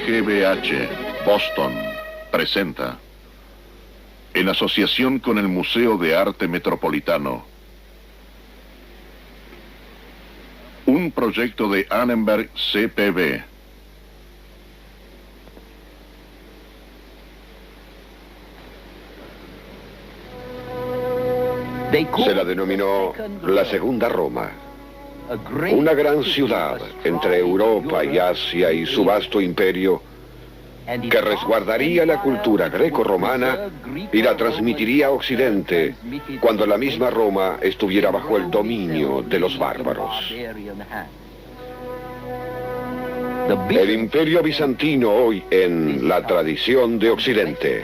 GBH, Boston, presenta, en asociación con el Museo de Arte Metropolitano, un proyecto de Annenberg CPB. Se la denominó la Segunda Roma. Una gran ciudad entre Europa y Asia y su vasto imperio que resguardaría la cultura greco-romana y la transmitiría a Occidente cuando la misma Roma estuviera bajo el dominio de los bárbaros. El Imperio Bizantino hoy en la tradición de Occidente.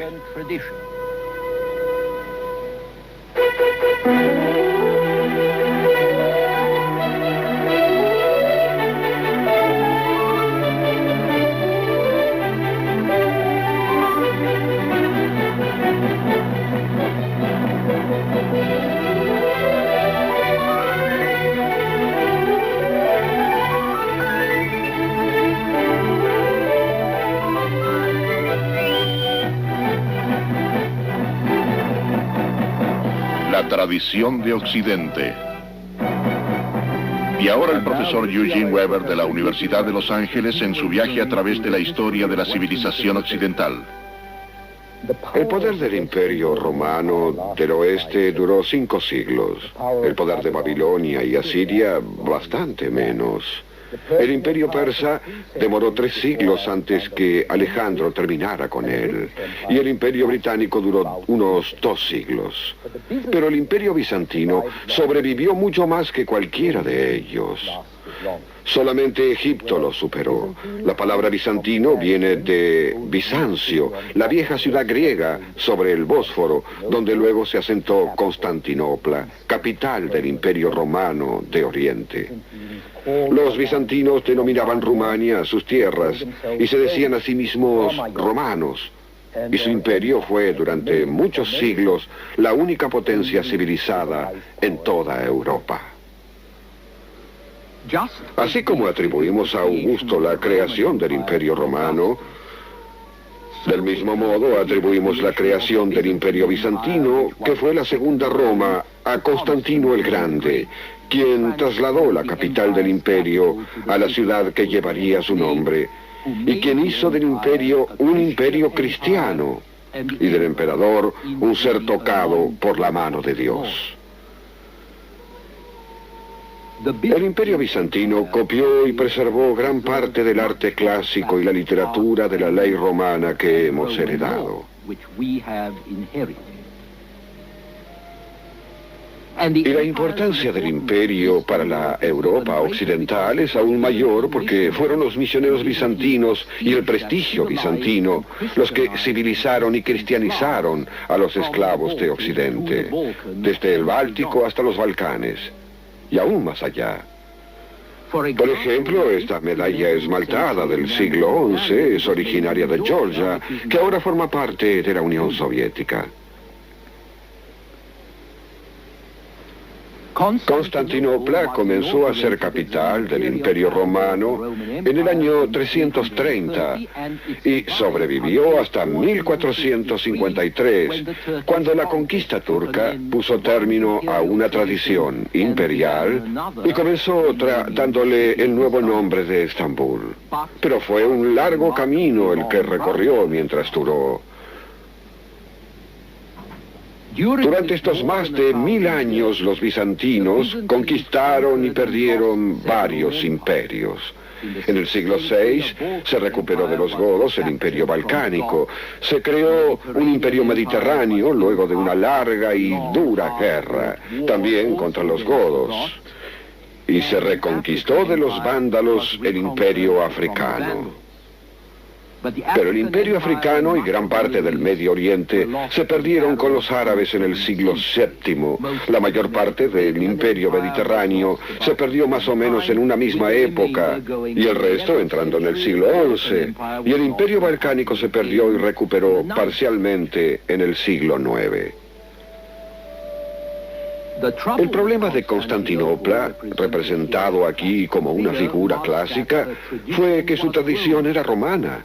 La tradición de Occidente. Y ahora el profesor Eugene Weber de la Universidad de Los Ángeles en su viaje a través de la historia de la civilización occidental. El poder del Imperio Romano del Oeste duró 5 siglos. El poder de Babilonia y Asiria, bastante menos. El Imperio Persa demoró 3 siglos antes que Alejandro terminara con él. Y el Imperio Británico duró unos 2 siglos. Pero el Imperio Bizantino sobrevivió mucho más que cualquiera de ellos. Solamente Egipto lo superó. La palabra bizantino viene de Bizancio, la vieja ciudad griega sobre el Bósforo, donde luego se asentó Constantinopla, capital del Imperio Romano de Oriente. Los bizantinos denominaban Rumania a sus tierras y se decían a sí mismos romanos. Y su imperio fue durante muchos siglos la única potencia civilizada en toda Europa. Así como atribuimos a Augusto la creación del Imperio Romano, del mismo modo atribuimos la creación del Imperio Bizantino, que fue la Segunda Roma, a Constantino el Grande, quien trasladó la capital del imperio a la ciudad que llevaría su nombre, y quien hizo del imperio un imperio cristiano, y del emperador un ser tocado por la mano de Dios. El Imperio Bizantino copió y preservó gran parte del arte clásico y la literatura de la ley romana que hemos heredado. Y la importancia del imperio para la Europa occidental es aún mayor porque fueron los misioneros bizantinos y el prestigio bizantino los que civilizaron y cristianizaron a los esclavos de Occidente, desde el Báltico hasta los Balcanes, y aún más allá. Por ejemplo, esta medalla esmaltada del siglo XI es originaria de Georgia, que ahora forma parte de la Unión Soviética. Constantinopla comenzó a ser capital del Imperio Romano en el año 330 y sobrevivió hasta 1453, cuando la conquista turca puso término a una tradición imperial y comenzó otra dándole el nuevo nombre de Estambul. Pero fue un largo camino el que recorrió mientras duró. Durante estos más de 1000 años, los bizantinos conquistaron y perdieron varios imperios. En el siglo VI se recuperó de los godos el imperio balcánico. Se creó un imperio mediterráneo luego de una larga y dura guerra, también contra los godos. Y se reconquistó de los vándalos el imperio africano. Pero el imperio africano y gran parte del Medio Oriente se perdieron con los árabes en el siglo VII. La mayor parte del imperio mediterráneo se perdió más o menos en una misma época, y el resto entrando en el siglo XI. Y el imperio balcánico se perdió y recuperó parcialmente en el siglo IX. El problema de Constantinopla, representado aquí como una figura clásica, fue que su tradición era romana.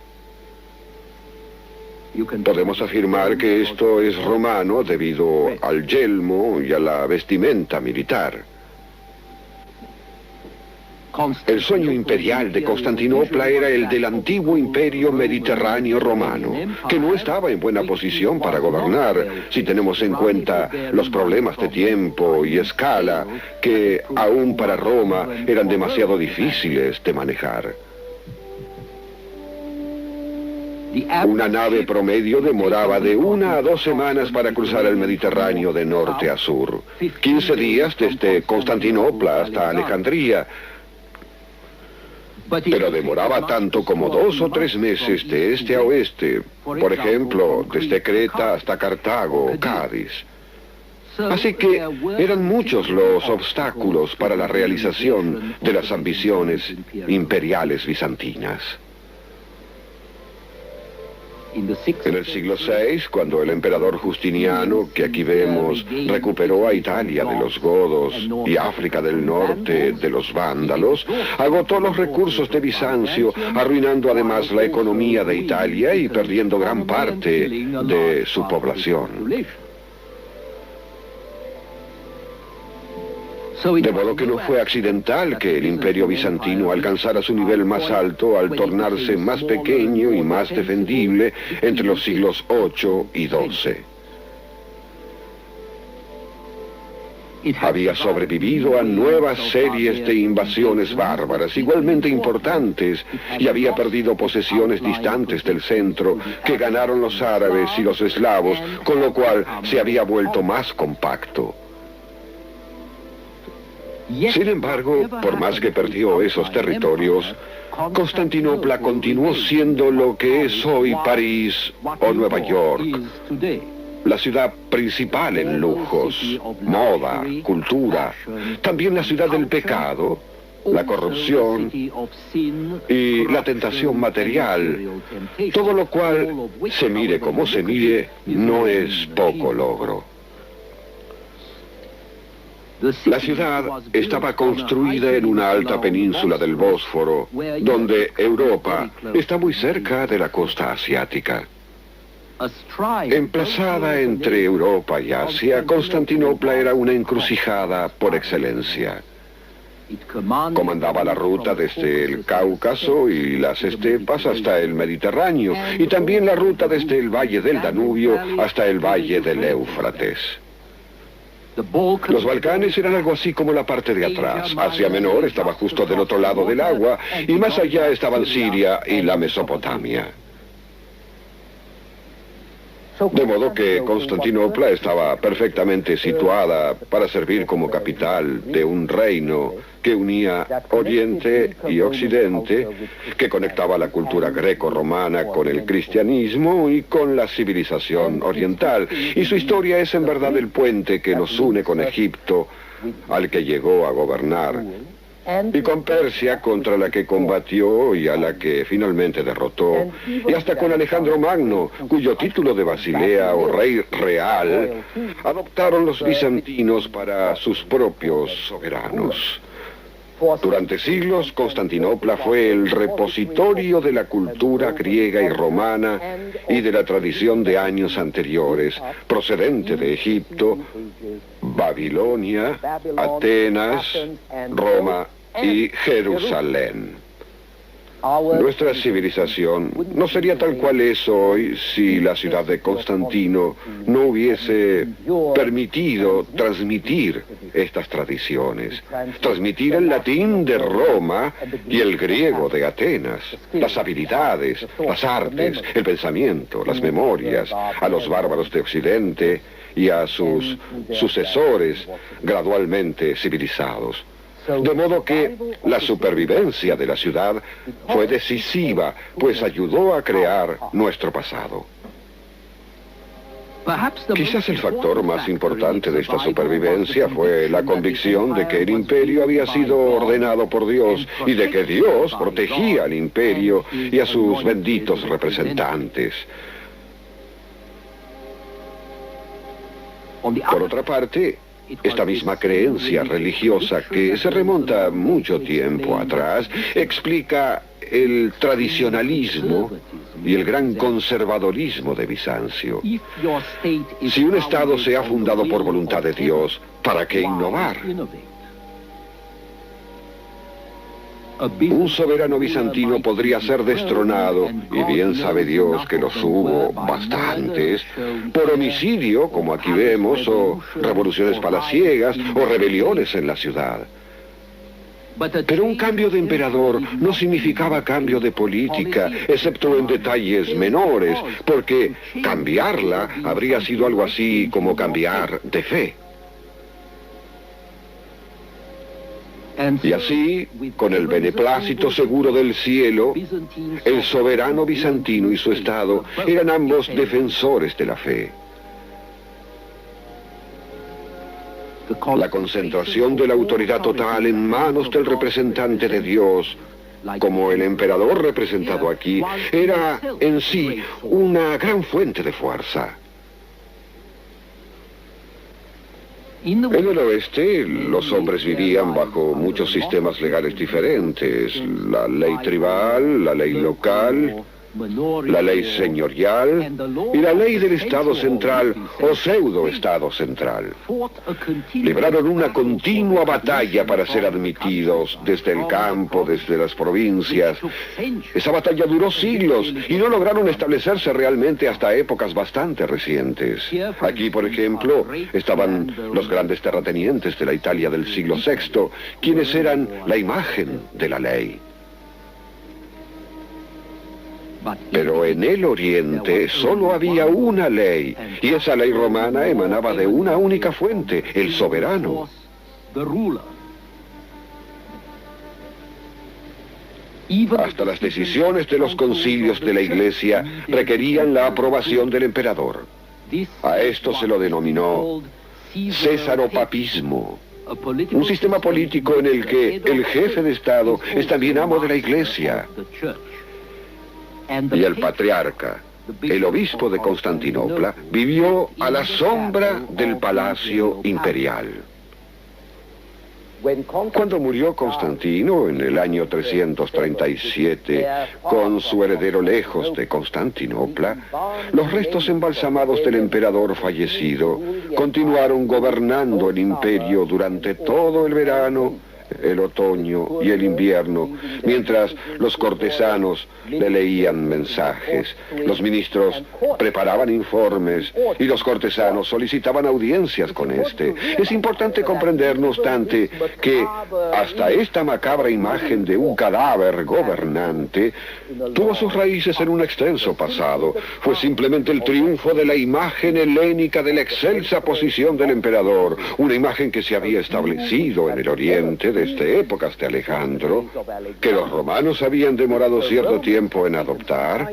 Podemos afirmar que esto es romano debido al yelmo y a la vestimenta militar. El sueño imperial de Constantinopla era el del antiguo imperio mediterráneo romano, que no estaba en buena posición para gobernar, si tenemos en cuenta los problemas de tiempo y escala, que aún para Roma eran demasiado difíciles de manejar. Una nave promedio demoraba de 1 a 2 semanas para cruzar el Mediterráneo de norte a sur, 15 días desde Constantinopla hasta Alejandría, pero demoraba tanto como 2 o 3 meses de este a oeste, por ejemplo, desde Creta hasta Cartago o Cádiz. Así que eran muchos los obstáculos para la realización de las ambiciones imperiales bizantinas. En el siglo VI, cuando el emperador Justiniano, que aquí vemos, recuperó a Italia de los godos y África del norte de los vándalos, agotó los recursos de Bizancio, arruinando además la economía de Italia y perdiendo gran parte de su población. De modo que no fue accidental que el imperio bizantino alcanzara su nivel más alto al tornarse más pequeño y más defendible entre los siglos VIII y XII. Había sobrevivido a nuevas series de invasiones bárbaras igualmente importantes y había perdido posesiones distantes del centro que ganaron los árabes y los eslavos, con lo cual se había vuelto más compacto. Sin embargo, por más que perdió esos territorios, Constantinopla continuó siendo lo que es hoy París o Nueva York, la ciudad principal en lujos, moda, cultura, también la ciudad del pecado, la corrupción y la tentación material, todo lo cual, se mire como se mire, no es poco logro. La ciudad estaba construida en una alta península del Bósforo, donde Europa está muy cerca de la costa asiática. Emplazada entre Europa y Asia, Constantinopla era una encrucijada por excelencia. Comandaba la ruta desde el Cáucaso y las estepas hasta el Mediterráneo, y también la ruta desde el valle del Danubio hasta el valle del Éufrates. Los Balcanes eran algo así como la parte de atrás. Asia Menor estaba justo del otro lado del agua, y más allá estaban Siria y la Mesopotamia. De modo que Constantinopla estaba perfectamente situada para servir como capital de un reino que unía Oriente y Occidente, que conectaba la cultura greco-romana con el cristianismo y con la civilización oriental. Y su historia es en verdad el puente que nos une con Egipto, al que llegó a gobernar, y con Persia, contra la que combatió y a la que finalmente derrotó, y hasta con Alejandro Magno, cuyo título de Basilea o rey real adoptaron los bizantinos para sus propios soberanos. Durante siglos, Constantinopla fue el repositorio de la cultura griega y romana y de la tradición de años anteriores, procedente de Egipto, Babilonia, Atenas, Roma y Jerusalén. Nuestra civilización no sería tal cual es hoy si la ciudad de Constantino no hubiese permitido transmitir estas tradiciones, transmitir el latín de Roma y el griego de Atenas, las habilidades, las artes, el pensamiento, las memorias, a los bárbaros de Occidente y a sus sucesores gradualmente civilizados. De modo que la supervivencia de la ciudad fue decisiva, pues ayudó a crear nuestro pasado. Quizás el factor más importante de esta supervivencia fue la convicción de que el imperio había sido ordenado por Dios y de que Dios protegía al imperio y a sus benditos representantes. Por otra parte, esta misma creencia religiosa, que se remonta mucho tiempo atrás, explica el tradicionalismo y el gran conservadorismo de Bizancio. Si un Estado se ha fundado por voluntad de Dios, ¿para qué innovar? Un soberano bizantino podría ser destronado, y bien sabe Dios que los hubo bastantes, por homicidio, como aquí vemos, o revoluciones palaciegas, o rebeliones en la ciudad. Pero un cambio de emperador no significaba cambio de política, excepto en detalles menores, porque cambiarla habría sido algo así como cambiar de fe. Y así, con el beneplácito seguro del cielo, el soberano bizantino y su estado eran ambos defensores de la fe. La concentración de la autoridad total en manos del representante de Dios, como el emperador representado aquí, era en sí una gran fuente de fuerza. En el oeste, los hombres vivían bajo muchos sistemas legales diferentes: la ley tribal, la ley local, la ley señorial y la ley del Estado central o pseudo-Estado central. Libraron una continua batalla para ser admitidos desde el campo, desde las provincias. Esa batalla duró siglos y no lograron establecerse realmente hasta épocas bastante recientes. Aquí, por ejemplo, estaban los grandes terratenientes de la Italia del siglo VI, quienes eran la imagen de la ley. Pero en el Oriente solo había una ley, y esa ley romana emanaba de una única fuente, el soberano. Hasta las decisiones de los concilios de la Iglesia requerían la aprobación del emperador. A esto se lo denominó césaropapismo, un sistema político en el que el jefe de Estado es también amo de la Iglesia. Y el patriarca, el obispo de Constantinopla, vivió a la sombra del palacio imperial. Cuando murió Constantino en el año 337, con su heredero lejos de Constantinopla, los restos embalsamados del emperador fallecido continuaron gobernando el imperio durante todo el verano, el otoño y el invierno, mientras los cortesanos le leían mensajes, los ministros preparaban informes y los cortesanos solicitaban audiencias con este. Es importante comprender, no obstante, que hasta esta macabra imagen de un cadáver gobernante tuvo sus raíces en un extenso pasado. Fue simplemente el triunfo de la imagen helénica de la excelsa posición del emperador, una imagen que se había establecido en el Oriente desde épocas de Alejandro, que los romanos habían demorado cierto tiempo en adoptar,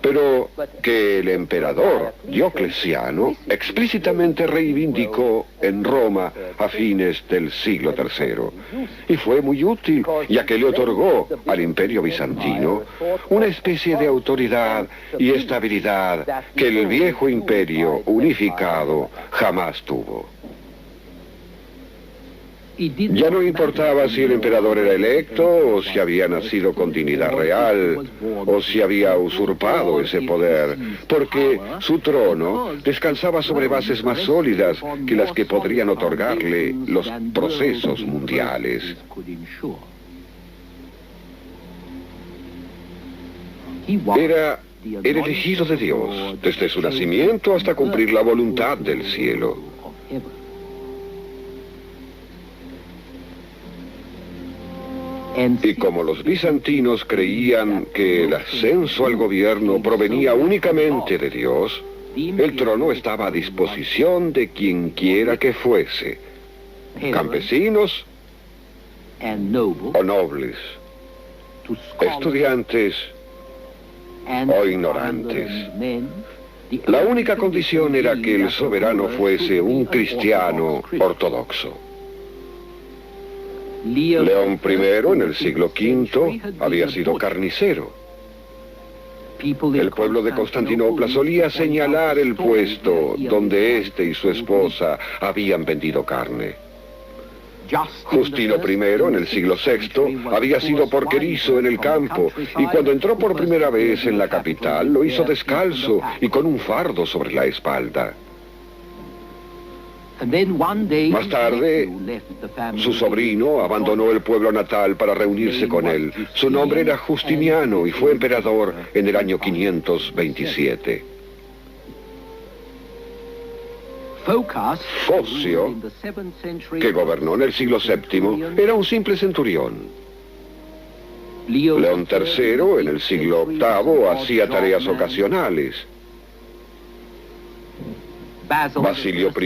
pero que el emperador Diocleciano explícitamente reivindicó en Roma a fines del siglo III. Y fue muy útil, ya que le otorgó al imperio bizantino una especie de autoridad y estabilidad que el viejo imperio unificado jamás tuvo. Ya no importaba si el emperador era electo, o si había nacido con dignidad real, o si había usurpado ese poder, porque su trono descansaba sobre bases más sólidas que las que podrían otorgarle los procesos mundiales. Era el elegido de Dios, desde su nacimiento hasta cumplir la voluntad del cielo. Y como los bizantinos creían que el ascenso al gobierno provenía únicamente de Dios, el trono estaba a disposición de quien quiera que fuese, campesinos o nobles, estudiantes o ignorantes. La única condición era que el soberano fuese un cristiano ortodoxo. León I, en el siglo V, había sido carnicero. El pueblo de Constantinopla solía señalar el puesto donde éste y su esposa habían vendido carne. Justino I, en el siglo VI, había sido porquerizo en el campo, y cuando entró por primera vez en la capital, lo hizo descalzo y con un fardo sobre la espalda. Más tarde, su sobrino abandonó el pueblo natal para reunirse con él. Su nombre era Justiniano y fue emperador en el año 527. Focio, que gobernó en el siglo VII, era un simple centurión. León III, en el siglo VIII, hacía tareas ocasionales. Basilio I,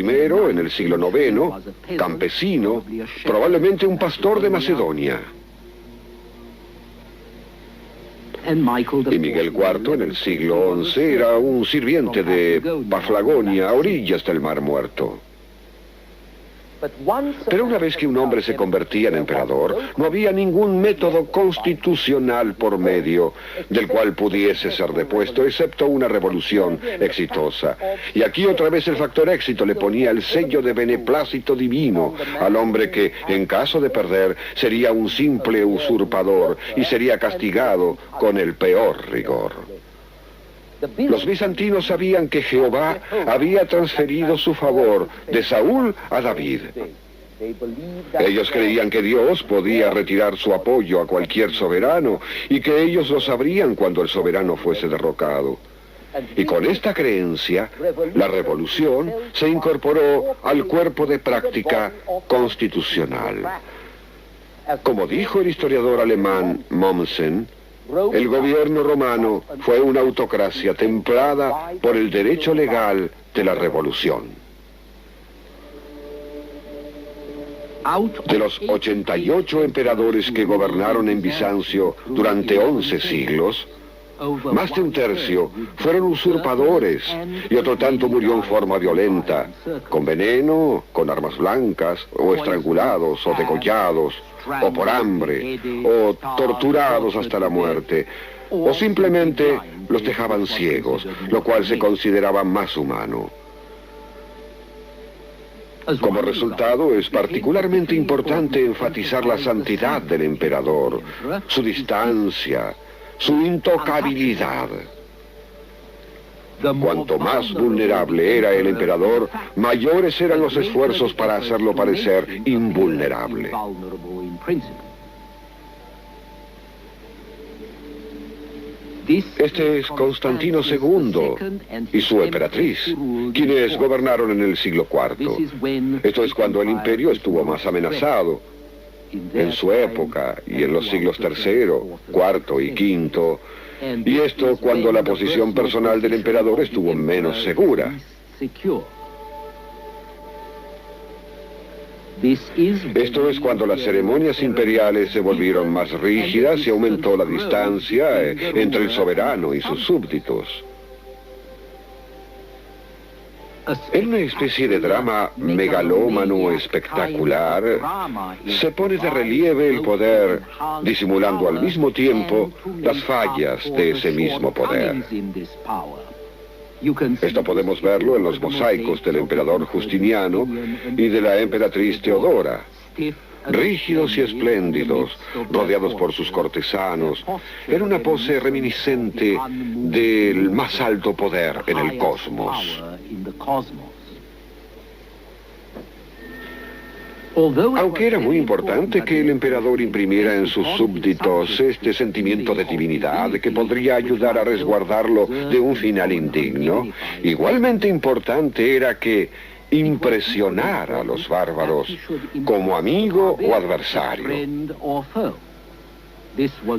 en el siglo IX, campesino, probablemente un pastor de Macedonia. Y Miguel IV, en el siglo XI, era un sirviente de Paflagonia, a orillas del Mar Muerto. Pero una vez que un hombre se convertía en emperador, no había ningún método constitucional por medio del cual pudiese ser depuesto, excepto una revolución exitosa. Y aquí otra vez el factor éxito le ponía el sello de beneplácito divino al hombre que, en caso de perder, sería un simple usurpador y sería castigado con el peor rigor. Los bizantinos sabían que Jehová había transferido su favor de Saúl a David. Ellos creían que Dios podía retirar su apoyo a cualquier soberano y que ellos lo sabrían cuando el soberano fuese derrocado. Y con esta creencia, la revolución se incorporó al cuerpo de práctica constitucional. Como dijo el historiador alemán Mommsen, el gobierno romano fue una autocracia templada por el derecho legal de la revolución. De los 88 emperadores que gobernaron en Bizancio durante 11 siglos, más de un tercio fueron usurpadores y otro tanto murió en forma violenta, con veneno, con armas blancas, o estrangulados, o degollados, o por hambre, o torturados hasta la muerte, o simplemente los dejaban ciegos, lo cual se consideraba más humano. Como resultado, es particularmente importante enfatizar la santidad del emperador, su distancia, su intocabilidad. Cuanto más vulnerable era el emperador, mayores eran los esfuerzos para hacerlo parecer invulnerable. Este es Constantino II y su emperatriz, quienes gobernaron en el siglo IV. Esto es cuando el imperio estuvo más amenazado. En su época y en los siglos III, IV y V, y esto cuando la posición personal del emperador estuvo menos segura. Esto es cuando las ceremonias imperiales se volvieron más rígidas y aumentó la distancia entre el soberano y sus súbditos. En una especie de drama megalómano espectacular, se pone de relieve el poder, disimulando al mismo tiempo las fallas de ese mismo poder. Esto podemos verlo en los mosaicos del emperador Justiniano y de la emperatriz Teodora. Rígidos y espléndidos, rodeados por sus cortesanos, era una pose reminiscente del más alto poder en el cosmos. Aunque era muy importante que el emperador imprimiera en sus súbditos este sentimiento de divinidad que podría ayudar a resguardarlo de un final indigno, igualmente importante era que impresionara a los bárbaros como amigo o adversario.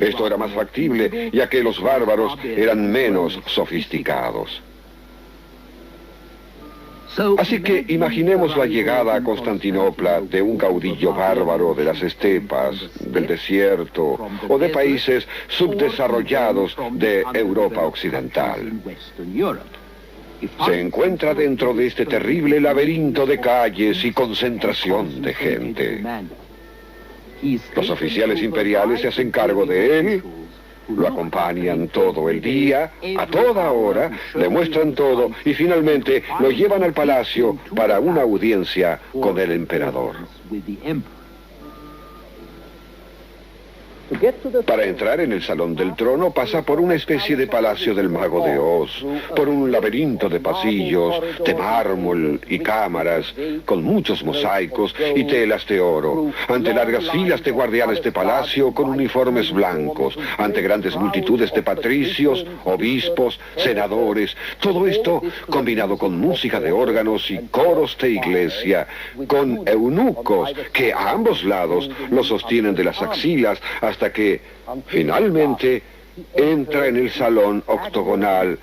Esto era más factible, ya que los bárbaros eran menos sofisticados. Así que imaginemos la llegada a Constantinopla de un caudillo bárbaro de las estepas, del desierto o de países subdesarrollados de Europa Occidental. Se encuentra dentro de este terrible laberinto de calles y concentración de gente. Los oficiales imperiales se hacen cargo de él, lo acompañan todo el día, a toda hora, le muestran todo y finalmente lo llevan al palacio para una audiencia con el emperador. Para entrar en el Salón del Trono pasa por una especie de palacio del Mago de Oz, por un laberinto de pasillos, de mármol y cámaras, con muchos mosaicos y telas de oro, ante largas filas de guardianes de palacio con uniformes blancos, ante grandes multitudes de patricios, obispos, senadores, todo esto combinado con música de órganos y coros de iglesia, con eunucos que a ambos lados lo sostienen de las axilas hasta que finalmente entra en el salón octogonal,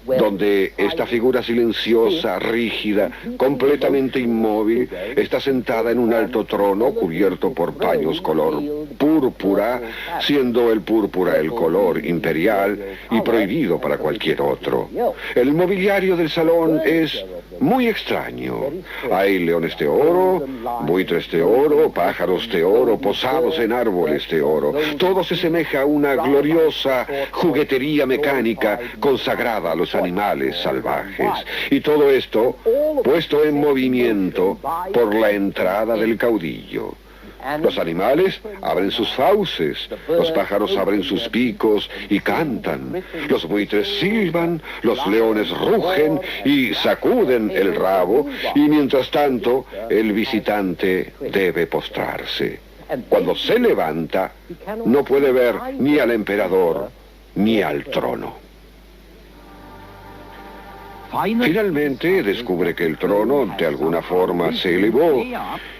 donde esta figura silenciosa, rígida, completamente inmóvil, está sentada en un alto trono cubierto por paños color púrpura, siendo el púrpura el color imperial y prohibido para cualquier otro. El mobiliario del salón es muy extraño. Hay leones de oro, buitres de oro, pájaros de oro, posados en árboles de oro. Todo se asemeja a una gloriosa juguetería mecánica consagrada a los animales salvajes. Y todo esto puesto en movimiento por la entrada del caudillo. Los animales abren sus fauces, los pájaros abren sus picos y cantan, los buitres silban, los leones rugen y sacuden el rabo, y mientras tanto el visitante debe postrarse. Cuando se levanta, no puede ver ni al emperador ni al trono. Finalmente descubre que el trono de alguna forma se elevó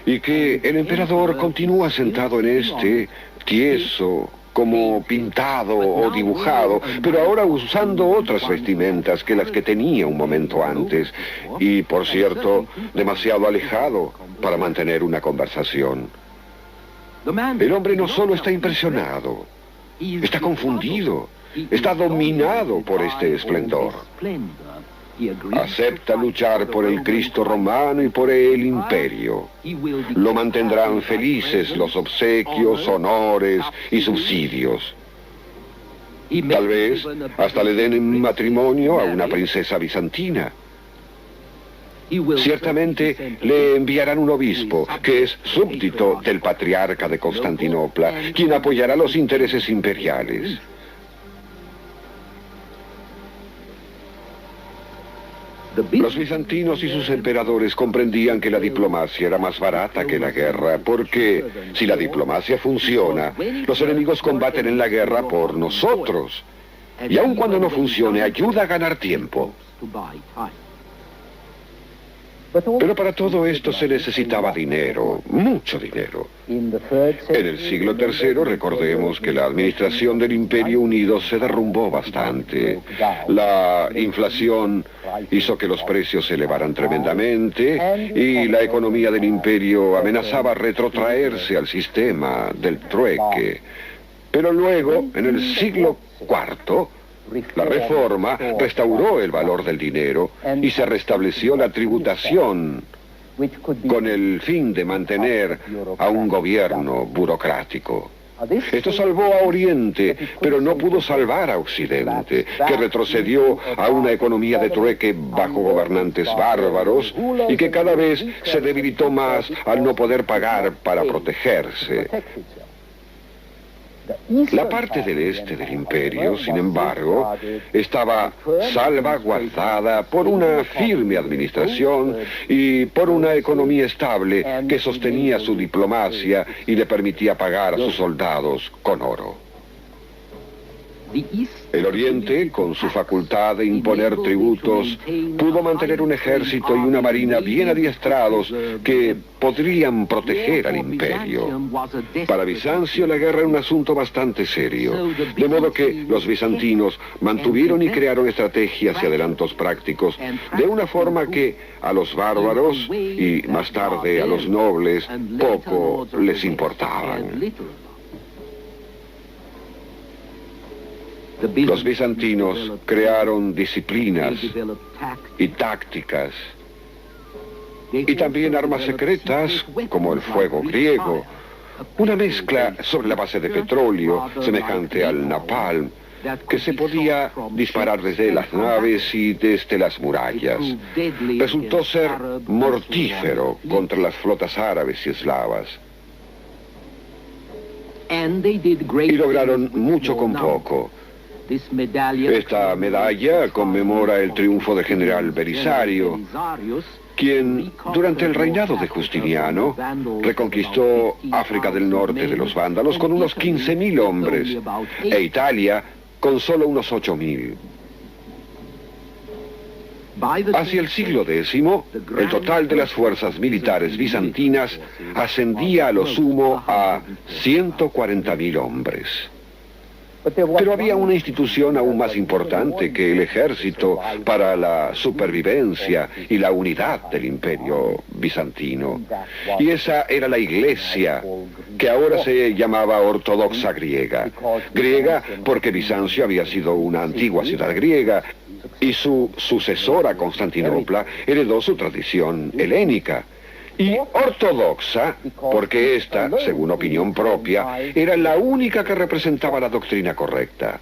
y que el emperador continúa sentado en este, tieso, como pintado o dibujado, pero ahora usando otras vestimentas que las que tenía un momento antes, y por cierto, demasiado alejado para mantener una conversación. El hombre no solo está impresionado, está confundido, está dominado por este esplendor. Acepta luchar por el Cristo romano y por el imperio. Lo mantendrán felices los obsequios, honores y subsidios. Tal vez hasta le den en matrimonio a una princesa bizantina. Ciertamente le enviarán un obispo, que es súbdito del patriarca de Constantinopla, quien apoyará los intereses imperiales. Los bizantinos y sus emperadores comprendían que la diplomacia era más barata que la guerra, porque si la diplomacia funciona, los enemigos combaten en la guerra por nosotros. Y aun cuando no funcione, ayuda a ganar tiempo. Pero para todo esto se necesitaba dinero, mucho dinero. En el siglo III, recordemos que la administración del Imperio Unido se derrumbó bastante. La inflación hizo que los precios se elevaran tremendamente y la economía del imperio amenazaba retrotraerse al sistema del trueque. Pero luego, en el siglo IV, la reforma restauró el valor del dinero y se restableció la tributación con el fin de mantener a un gobierno burocrático. Esto salvó a Oriente, pero no pudo salvar a Occidente, que retrocedió a una economía de trueque bajo gobernantes bárbaros y que cada vez se debilitó más al no poder pagar para protegerse. La parte del este del imperio, sin embargo, estaba salvaguardada por una firme administración y por una economía estable que sostenía su diplomacia y le permitía pagar a sus soldados con oro. El Oriente, con su facultad de imponer tributos, pudo mantener un ejército y una marina bien adiestrados que podrían proteger al imperio. Para Bizancio la guerra era un asunto bastante serio, de modo que los bizantinos mantuvieron y crearon estrategias y adelantos prácticos de una forma que a los bárbaros y más tarde a los nobles poco les importaban. Los bizantinos crearon disciplinas y tácticas y también armas secretas como el fuego griego, una mezcla sobre la base de petróleo semejante al napalm que se podía disparar desde las naves y desde las murallas. Resultó ser mortífero contra las flotas árabes y eslavas. Y lograron mucho con poco. Esta medalla conmemora el triunfo del general Belisario, quien durante el reinado de Justiniano reconquistó África del Norte de los vándalos con unos 15.000 hombres e Italia con solo unos 8.000. Hacia el siglo X, el total de las fuerzas militares bizantinas ascendía a lo sumo a 140.000 hombres. Pero había una institución aún más importante que el ejército para la supervivencia y la unidad del imperio bizantino. Y esa era la iglesia, que ahora se llamaba ortodoxa griega. Griega porque Bizancio había sido una antigua ciudad griega y su sucesora Constantinopla heredó su tradición helénica. Y ortodoxa, porque esta, según opinión propia, era la única que representaba la doctrina correcta.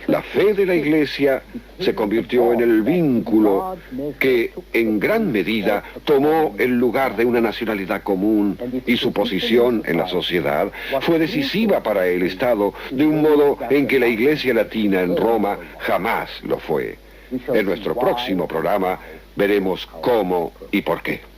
La fe de la Iglesia se convirtió en el vínculo que, en gran medida, tomó el lugar de una nacionalidad común y su posición en la sociedad fue decisiva para el Estado de un modo en que la Iglesia latina en Roma jamás lo fue. En nuestro próximo programa veremos cómo y por qué.